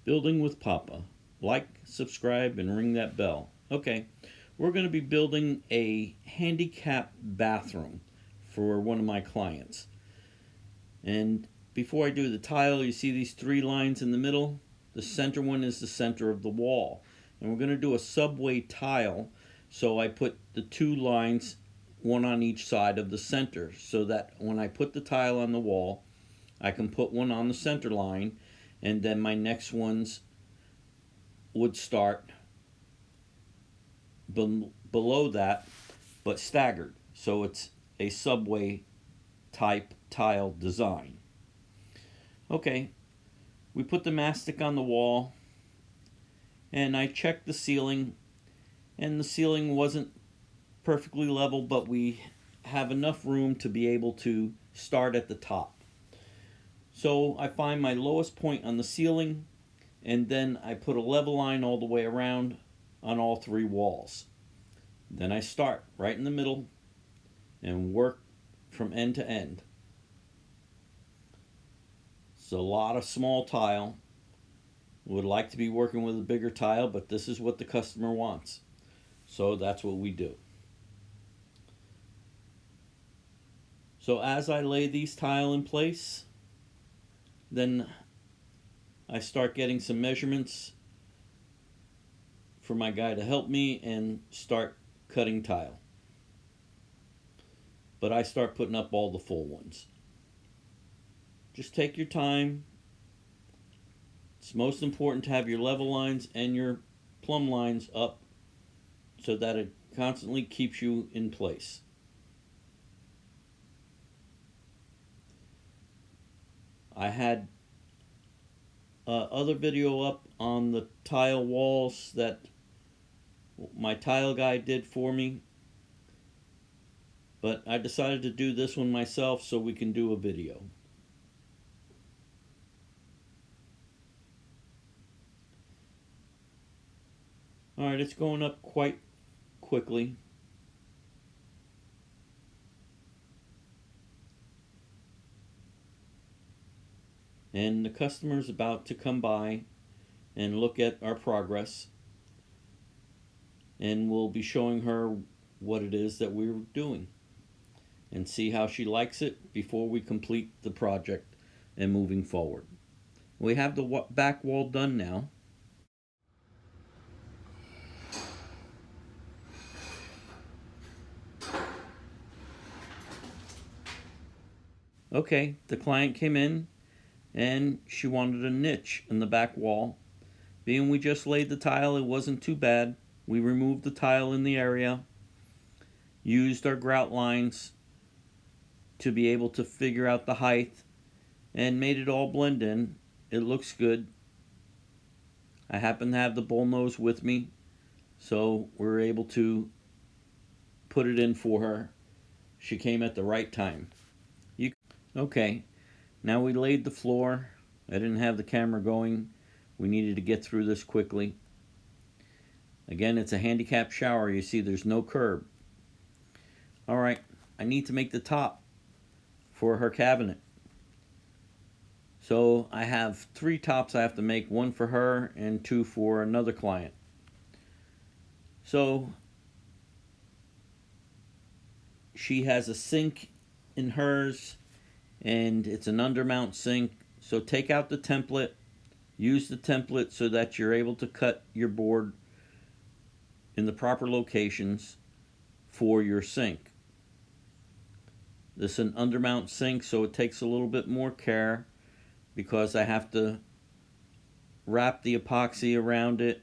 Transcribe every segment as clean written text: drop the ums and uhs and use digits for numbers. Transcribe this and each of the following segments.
Building with Papa. Like, subscribe, and ring that bell. Okay, we're going to be building a handicap bathroom for one of my clients. And before I do the tile, you see these three lines in the middle? The center one is the center of the wall. And we're going to do a subway tile, so I put the two lines, one on each side of the center, so that when I put the tile on the wall, I can put one on the center line, and then my next ones would start below that, but staggered. So it's a subway type tile design. Okay, we put the mastic on the wall, and I checked the ceiling, and the ceiling wasn't perfectly level, but we have enough room to be able to start at the top. So I find my lowest point on the ceiling, and then I put a level line all the way around on all three walls. Then I start right in the middle and work from end to end. It's a lot of small tile. Would like to be working with a bigger tile, but this is what the customer wants. So that's what we do. So as I lay these tile in place, then I start getting some measurements for my guy to help me and start cutting tile. But I start putting up all the full ones. Just take your time. It's most important to have your level lines and your plumb lines up so that it constantly keeps you in place. I had other video up on the tile walls that my tile guy did for me, but I decided to do this one myself so we can do a video. Alright, it's going up quite quickly. And the customer's about to come by and look at our progress. And we'll be showing her what it is that we're doing and see how she likes it before we complete the project and moving forward. We have the back wall done now. Okay, the client came in and she wanted a niche in the back wall. Being we just laid the tile, it wasn't too bad. We removed the tile in the area, used our grout lines to be able to figure out the height, and made it all blend in. It looks good. I happen to have the bullnose with me, so we're able to put it in for her. She came at the right time. Okay, now we laid the floor. I didn't have the camera going. We needed to get through this quickly. Again, it's a handicap shower. You see there's no curb. Alright, I need to make the top for her cabinet. So I have 3 tops I have to make, 1 for her and 2 for another client. So she has a sink in hers, and it's an undermount sink. So take out the template, use the template so that you're able to cut your board in the proper locations for your sink. This is an undermount sink, so it takes a little bit more care because I have to wrap the epoxy around it.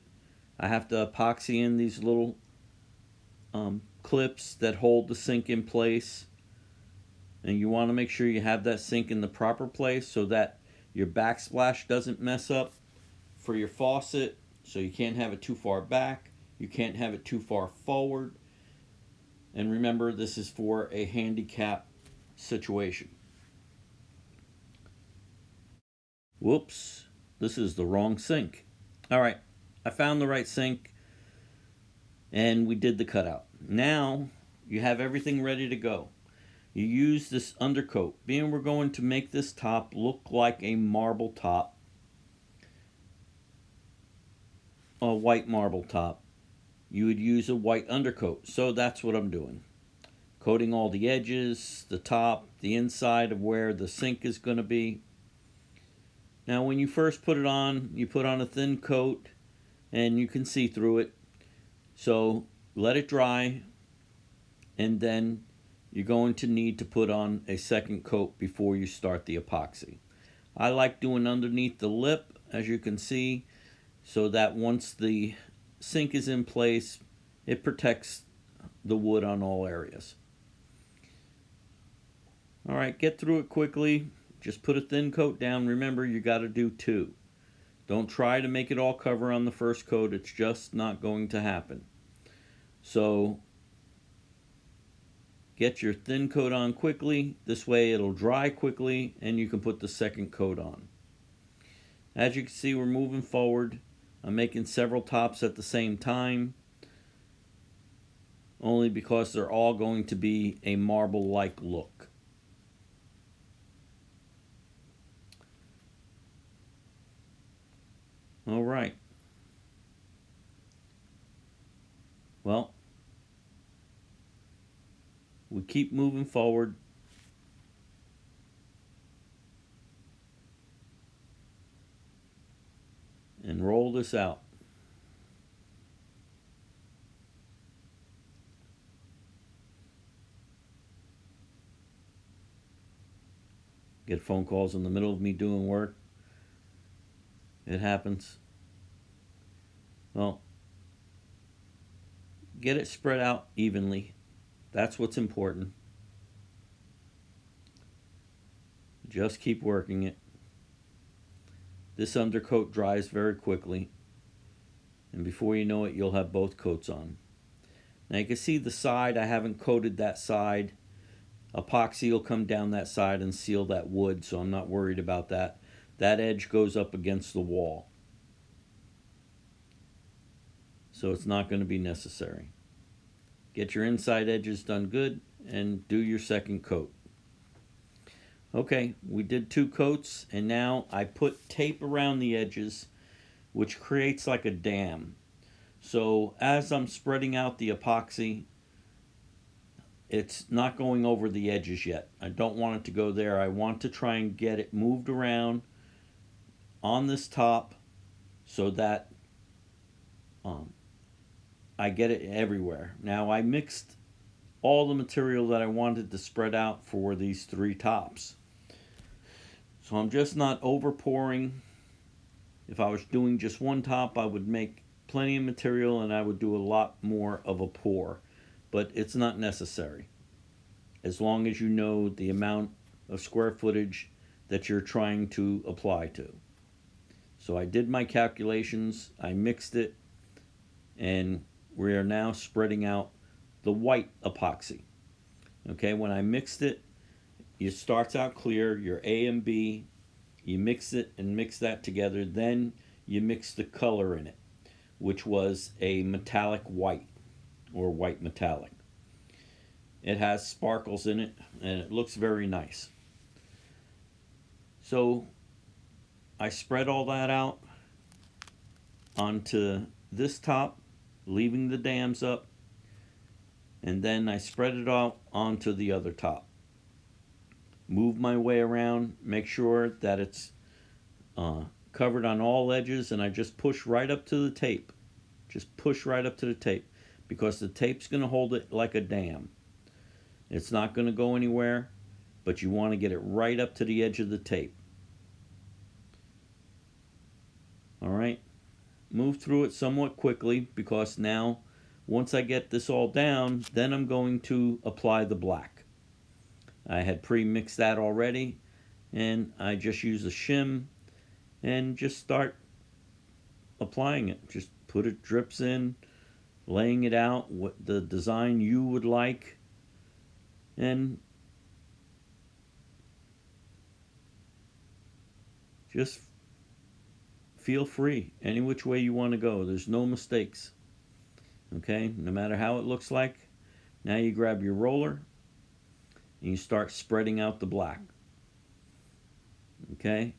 I have to epoxy in these little clips that hold the sink in place. And you want to make sure you have that sink in the proper place so that your backsplash doesn't mess up for your faucet. So you can't have it too far back, you can't have it too far forward. And remember, this is for a handicap situation. Whoops, this is the wrong sink. Alright, I found the right sink and we did the cutout. Now you have everything ready to go. You use this undercoat. Being we're going to make this top look like a marble top, a white marble top, you would use a white undercoat. So that's what I'm doing. Coating all the edges, the top, the inside of where the sink is going to be. Now when you first put it on, you put on a thin coat and you can see through it. So let it dry, and then you're going to need to put on a second coat before you start the epoxy. I like doing underneath the lip, as you can see, so that once the sink is in place, it protects the wood on all areas. All right, get through it quickly. Just put a thin coat down. Remember, you got to do 2. Don't try to make it all cover on the first coat. It's just not going to happen. So get your thin coat on quickly. This way it'll dry quickly and you can put the second coat on. As you can see, we're moving forward. I'm making several tops at the same time, only because they're all going to be a marble-like look. All right. Well, we keep moving forward. And roll this out. Get phone calls in the middle of me doing work. It happens. Well, get it spread out evenly. That's what's important. Just keep working it. This undercoat dries very quickly, and before you know it, you'll have both coats on. Now you can see the side, I haven't coated that side. Epoxy will come down that side and seal that wood, so I'm not worried about that. That edge goes up against the wall, so it's not going to be necessary. Get your inside edges done good and do your second coat. Okay, we did 2 coats, and now I put tape around the edges, which creates like a dam. So as I'm spreading out the epoxy, it's not going over the edges yet. I don't want it to go there. I want to try and get it moved around on this top so that I get it everywhere. Now I mixed all the material that I wanted to spread out for these 3 tops. So I'm just not over pouring. If I was doing just one top, I would make plenty of material and I would do a lot more of a pour. But it's not necessary, as long as you know the amount of square footage that you're trying to apply to. So I did my calculations, I mixed it, and we are now spreading out the white epoxy. Okay, when I mixed it, it starts out clear, your A and B, you mix it and mix that together, then you mix the color in it, which was a metallic white, or white metallic. It has sparkles in it and it looks very nice. So I spread all that out onto this top, leaving the dams up, and then I spread it out onto the other top. Move my way around, make sure that it's covered on all edges, and I just push right up to the tape. Just push right up to the tape, because the tape's going to hold it like a dam. It's not going to go anywhere, but you want to get it right up to the edge of the tape. Alright, move through it somewhat quickly, because now once I get this all down, then I'm going to apply the black. I had pre-mixed that already, and I just use a shim and just start applying it. Just put it drips in, laying it out, what the design you would like, and just feel free any which way you want to go. There's no mistakes. Okay, no matter how it looks like. Now you grab your roller and you start spreading out the black. Okay,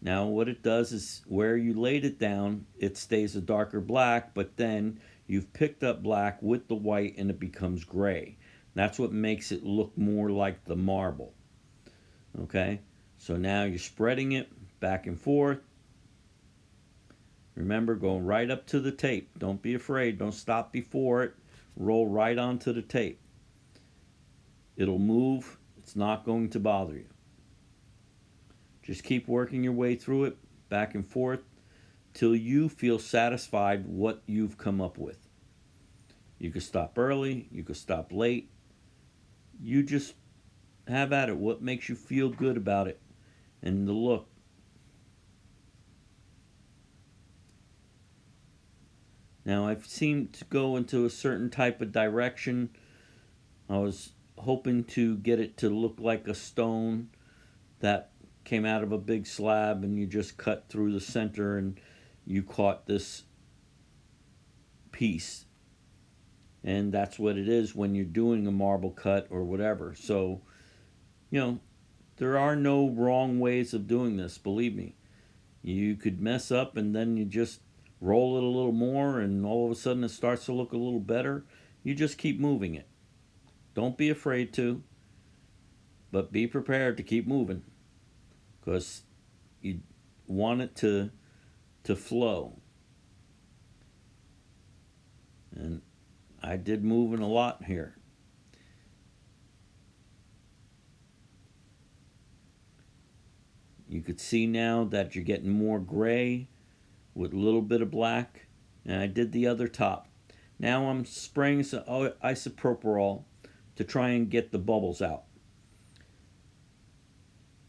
Now what it does is where you laid it down, it stays a darker black, but then you've picked up black with the white and it becomes gray. That's what makes it look more like the marble. Okay, so now you're spreading it back and forth. Remember, going right up to the tape. Don't be afraid. Don't stop before it. Roll right onto the tape. It'll move. It's not going to bother you. Just keep working your way through it, back and forth, till you feel satisfied what you've come up with. You could stop early. You could stop late. You just have at it. What makes you feel good about it and the look. Now I've seemed to go into a certain type of direction. I was hoping to get it to look like a stone that came out of a big slab and you just cut through the center and you caught this piece. And that's what it is when you're doing a marble cut or whatever. So, there are no wrong ways of doing this, believe me. You could mess up and then you just roll it a little more and all of a sudden it starts to look a little better. You just keep moving it. Don't be afraid to, but be prepared to keep moving because you want it to flow. And I did moving a lot here. You could see now that you're getting more gray with a little bit of black. And I did the other top. Now I'm spraying some isopropyl to try and get the bubbles out.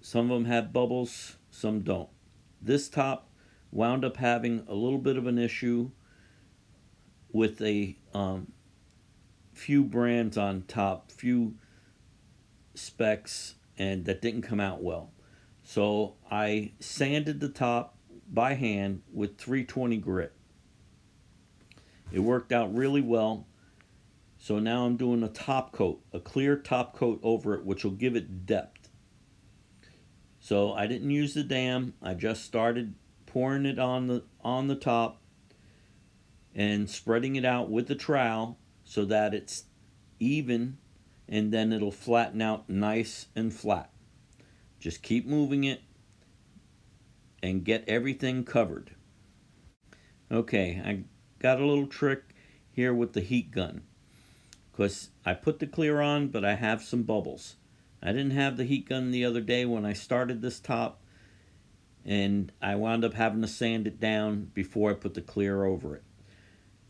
Some of them have bubbles, some don't. This top wound up having a little bit of an issue with a few brands on top, few specs, and that didn't come out well. So I sanded the top by hand with 320 grit. It worked out really well. So now I'm doing a top coat, a clear top coat over it, which will give it depth. So I didn't use the dam. I just started pouring it on the top and spreading it out with the trowel so that it's even, and then it'll flatten out nice and flat. Just keep moving it and get everything covered. Okay, I got a little trick here with the heat gun because I put the clear on, but I have some bubbles. I didn't have the heat gun the other day when I started this top, and I wound up having to sand it down before I put the clear over it.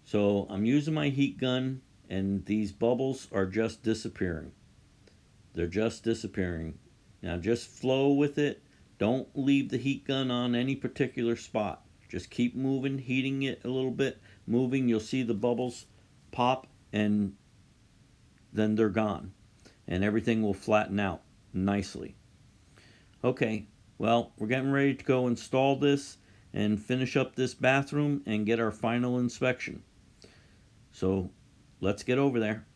So I'm using my heat gun, and these bubbles are just disappearing. They're just disappearing. Now just flow with it. Don't leave the heat gun on any particular spot. Just keep moving, heating it a little bit, moving. You'll see the bubbles pop and then they're gone. And everything will flatten out nicely. Okay, well, we're getting ready to go install this and finish up this bathroom and get our final inspection. So let's get over there.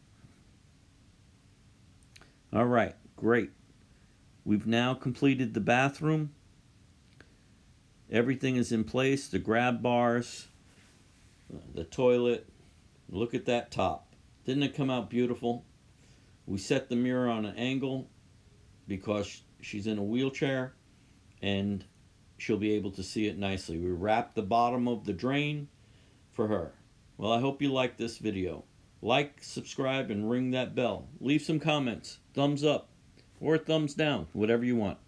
All right, great. We've now completed the bathroom. Everything is in place, the grab bars, the toilet. Look at that top. Didn't it come out beautiful? We set the mirror on an angle because she's in a wheelchair and she'll be able to see it nicely. We wrapped the bottom of the drain for her. Well, I hope you liked this video. Like, subscribe, and ring that bell. Leave some comments, thumbs up, or thumbs down, whatever you want.